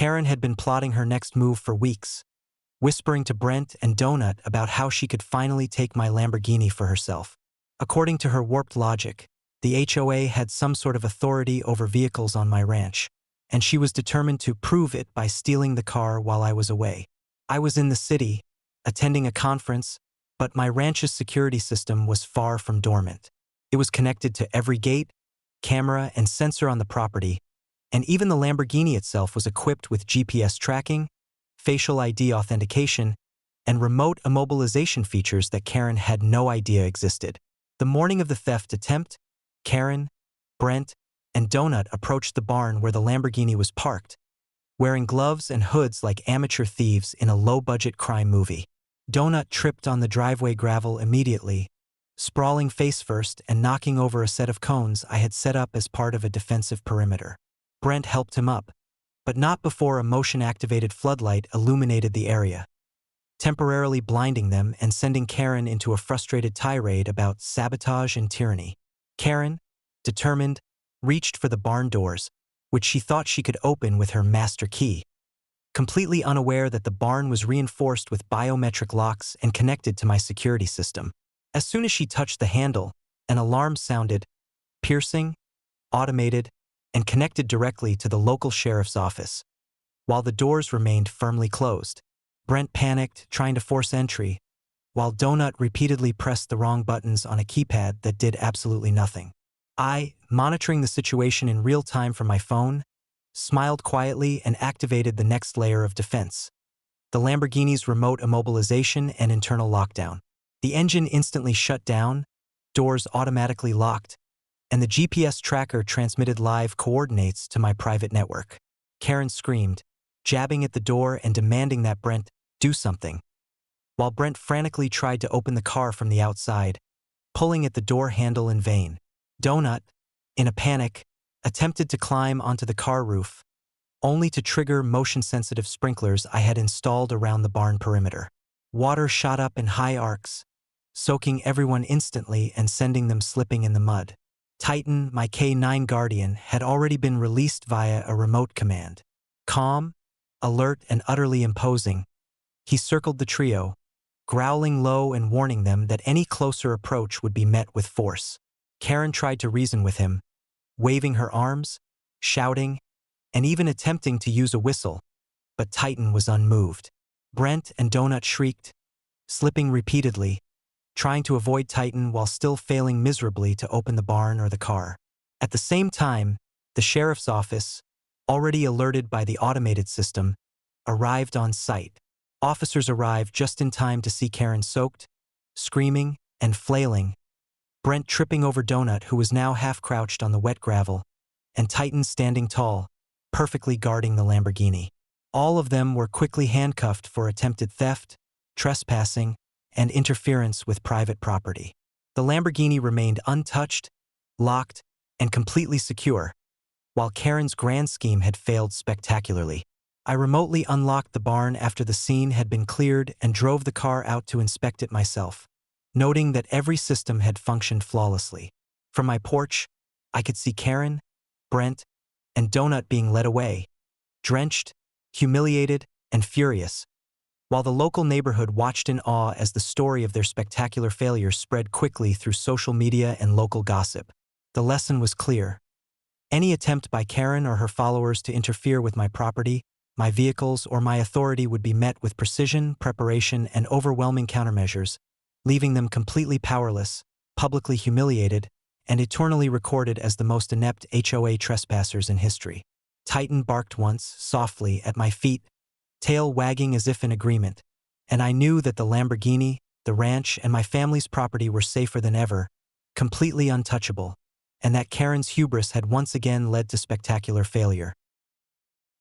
Karen had been plotting her next move for weeks, whispering to Brent and Donut about how she could finally take my Lamborghini for herself. According to her warped logic, the HOA had some sort of authority over vehicles on my ranch, and she was determined to prove it by stealing the car while I was away. I was in the city, attending a conference, but my ranch's security system was far from dormant. It was connected to every gate, camera, and sensor on the property, and even the Lamborghini itself was equipped with GPS tracking, facial ID authentication, and remote immobilization features that Karen had no idea existed. The morning of the theft attempt, Karen, Brent, and Donut approached the barn where the Lamborghini was parked, wearing gloves and hoods like amateur thieves in a low-budget crime movie. Donut tripped on the driveway gravel immediately, sprawling face first and knocking over a set of cones I had set up as part of a defensive perimeter. Brent helped him up, but not before a motion-activated floodlight illuminated the area, temporarily blinding them and sending Karen into a frustrated tirade about sabotage and tyranny. Karen, determined, reached for the barn doors, which she thought she could open with her master key, completely unaware that the barn was reinforced with biometric locks and connected to my security system. As soon as she touched the handle, an alarm sounded, piercing, automated, and connected directly to the local sheriff's office. While the doors remained firmly closed, Brent panicked, trying to force entry, while Donut repeatedly pressed the wrong buttons on a keypad that did absolutely nothing. I, monitoring the situation in real time from my phone, smiled quietly and activated the next layer of defense: the Lamborghini's remote immobilization and internal lockdown. The engine instantly shut down, doors automatically locked, and the GPS tracker transmitted live coordinates to my private network. Karen screamed, jabbing at the door and demanding that Brent do something, while Brent frantically tried to open the car from the outside, pulling at the door handle in vain. Donut, in a panic, attempted to climb onto the car roof, only to trigger motion-sensitive sprinklers I had installed around the barn perimeter. Water shot up in high arcs, soaking everyone instantly and sending them slipping in the mud. Titan, my K9 guardian, had already been released via a remote command. Calm, alert, and utterly imposing, he circled the trio, growling low and warning them that any closer approach would be met with force. Karen tried to reason with him, waving her arms, shouting, and even attempting to use a whistle, but Titan was unmoved. Brent and Donut shrieked, slipping repeatedly, trying to avoid Titan while still failing miserably to open the barn or the car. At the same time, the sheriff's office, already alerted by the automated system, arrived on site. Officers arrived just in time to see Karen soaked, screaming, and flailing, Brent tripping over Donut, who was now half-crouched on the wet gravel, and Titan standing tall, perfectly guarding the Lamborghini. All of them were quickly handcuffed for attempted theft, trespassing, and interference with private property. The Lamborghini remained untouched, locked, and completely secure, while Karen's grand scheme had failed spectacularly. I remotely unlocked the barn after the scene had been cleared and drove the car out to inspect it myself, noting that every system had functioned flawlessly. From my porch, I could see Karen, Brent, and Donut being led away, drenched, humiliated, and furious, while the local neighborhood watched in awe as the story of their spectacular failure spread quickly through social media and local gossip. The lesson was clear. Any attempt by Karen or her followers to interfere with my property, my vehicles, or my authority would be met with precision, preparation, and overwhelming countermeasures, leaving them completely powerless, publicly humiliated, and eternally recorded as the most inept HOA trespassers in history. Titan barked once, softly, at my feet, tail wagging as if in agreement, and I knew that the Lamborghini, the ranch, and my family's property were safer than ever, completely untouchable, and that Karen's hubris had once again led to spectacular failure.